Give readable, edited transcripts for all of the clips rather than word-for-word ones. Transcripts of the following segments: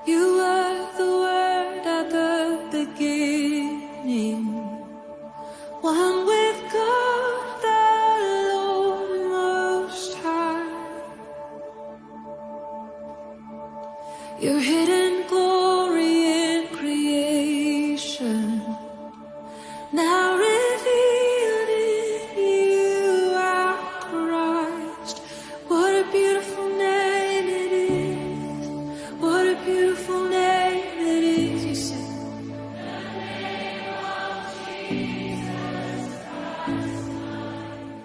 You were the word at the beginning, one with God the Lord Most High. Your hidden glory in creation, now revealed in you, our Christ. What a beautiful name it is. What a beautiful name it is. You said.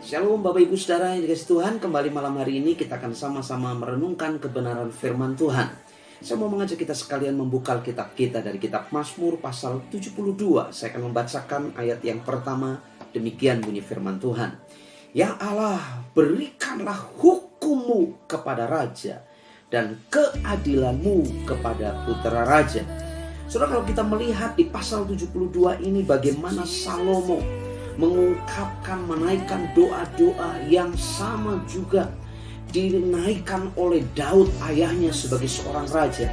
Shalom Bapak Ibu Saudara yang dikasihi Tuhan. Kembali malam hari ini kita akan sama-sama merenungkan kebenaran firman Tuhan. Saya mau mengajak kita sekalian membuka Alkitab kita dari kitab Mazmur pasal 72. Saya akan membacakan ayat yang pertama. Demikian bunyi firman Tuhan. Ya Allah, berikanlah hukum-Mu kepada raja dan keadilan-Mu kepada putra raja. Saudara, kalau kita melihat di pasal 72 ini bagaimana Salomo mengungkapkan, menaikkan doa-doa yang sama juga dinaikkan oleh Daud ayahnya sebagai seorang raja.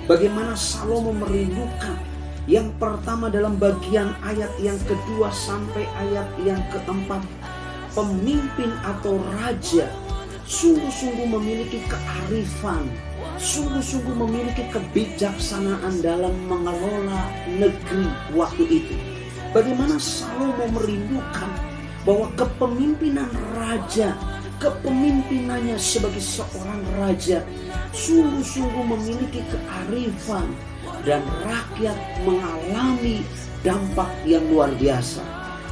Bagaimana Salomo merindukan yang pertama dalam bagian ayat yang kedua sampai ayat yang keempat, pemimpin atau raja sungguh-sungguh memiliki kearifan, sungguh-sungguh memiliki kebijaksanaan dalam mengelola negeri waktu itu. Bagaimana Salomo merindukan bahwa kepemimpinan raja, kepemimpinannya sebagai seorang raja sungguh-sungguh memiliki kearifan dan rakyat mengalami dampak yang luar biasa.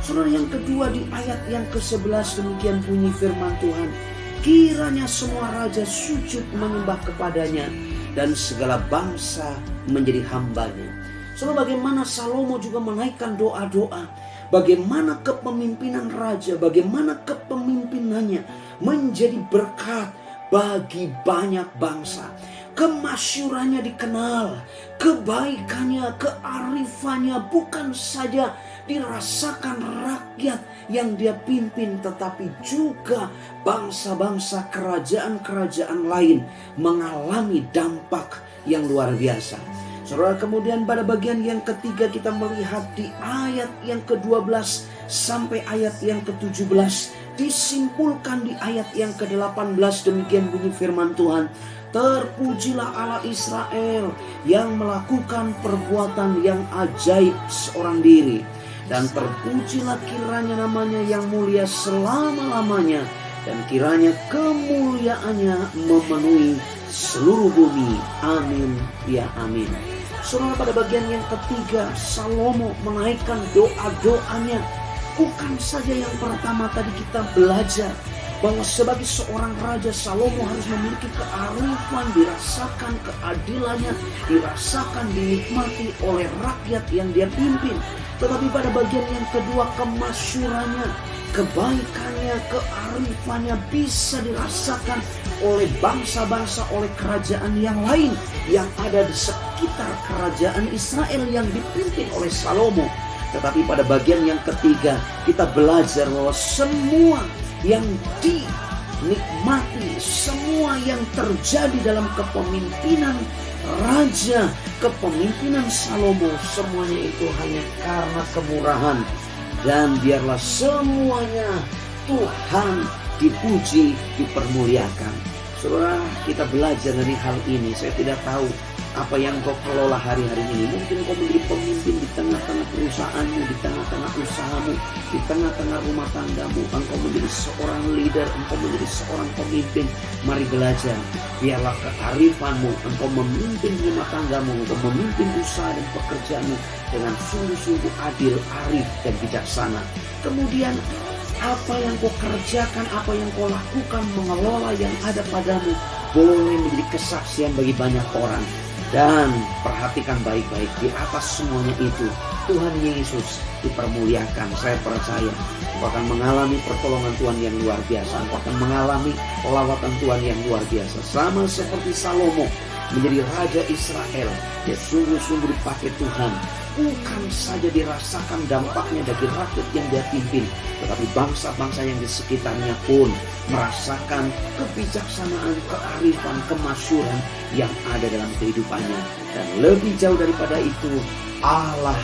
Saudara, yang kedua di ayat yang ke-11 demikian bunyi firman Tuhan. Kiranya semua raja sujud menyembah kepadanya dan segala bangsa menjadi hambanya. Saudara, bagaimana Salomo juga menaikkan doa-doa. Bagaimana kepemimpinan raja, bagaimana kepemimpinannya menjadi berkat bagi banyak bangsa. Kemasyurannya dikenal, kebaikannya, kearifannya bukan saja dirasakan rakyat yang dia pimpin, tetapi juga bangsa-bangsa, kerajaan-kerajaan lain mengalami dampak yang luar biasa. Saudara, kemudian pada bagian yang ketiga kita melihat di ayat yang ke-12 sampai ayat yang ke-17. Disimpulkan di ayat yang ke-18 demikian bunyi firman Tuhan. Terpujilah Allah Israel yang melakukan perbuatan yang ajaib seorang diri. Dan terpujilah kiranya namanya yang mulia selama-lamanya. Dan kiranya kemuliaannya memenuhi seluruh bumi. Amin, ya amin. Saudara, pada bagian yang ketiga Salomo menaikkan doa-doanya. Bukan saja yang pertama tadi kita belajar bahwa sebagai seorang raja Salomo harus memiliki kearifan, dirasakan keadilannya, dirasakan dinikmati oleh rakyat yang dia pimpin. Tetapi pada bagian yang kedua kemasyurannya, kebaikannya, kearifannya bisa dirasakan oleh bangsa-bangsa, oleh kerajaan yang lain yang ada di sekitar kerajaan Israel yang dipimpin oleh Salomo. Tetapi pada bagian yang ketiga kita belajar bahwa semua yang dinikmati, semua yang terjadi dalam kepemimpinan raja, kepemimpinan Salomo, semuanya itu hanya karena kemurahan. Dan biarlah semuanya Tuhan dipuji, dipermuliakan. Saudara, kita belajar dari hal ini. Saya tidak tahu apa yang kau kelola hari-hari ini. Mungkin kau menjadi pemimpin di tengah-tengah perusahaanmu, di tengah-tengah usahamu, di tengah-tengah rumah tanggamu. Engkau menjadi seorang leader, engkau menjadi seorang pemimpin. Mari belajar. Biarlah kearifanmu, engkau memimpin rumah tanggamu, engkau memimpin usaha dan pekerjaanmu dengan sungguh-sungguh adil, arif, dan bijaksana. Kemudian apa yang kau kerjakan, apa yang kau lakukan, mengelola yang ada padamu boleh menjadi kesaksian bagi banyak orang. Dan perhatikan baik-baik, di atas semuanya itu Tuhan Yesus dipermuliakan. Saya percaya engkau akan mengalami pertolongan Tuhan yang luar biasa. Engkau akan mengalami lawatan Tuhan yang luar biasa. Sama seperti Salomo menjadi raja Israel, dia sungguh-sungguh dipakai Tuhan bukan saja dirasakan dampaknya bagi rakyat yang dia pimpin, tetapi bangsa-bangsa yang di sekitarnya pun merasakan kebijaksanaan, kearifan, kemasyuran yang ada dalam kehidupannya. Dan lebih jauh daripada itu, Allah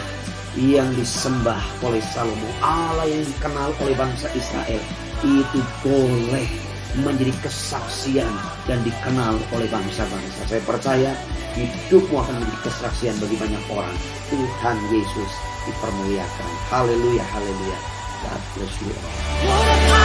yang disembah oleh Salomo, Allah yang dikenal oleh bangsa Israel, itu boleh menjadi kesaksian dan dikenal oleh bangsa-bangsa. Saya percaya hidupmu akan menjadi kesaksian bagi banyak orang. Tuhan Yesus dipermuliakan. Haleluya, haleluya. God bless you all. What a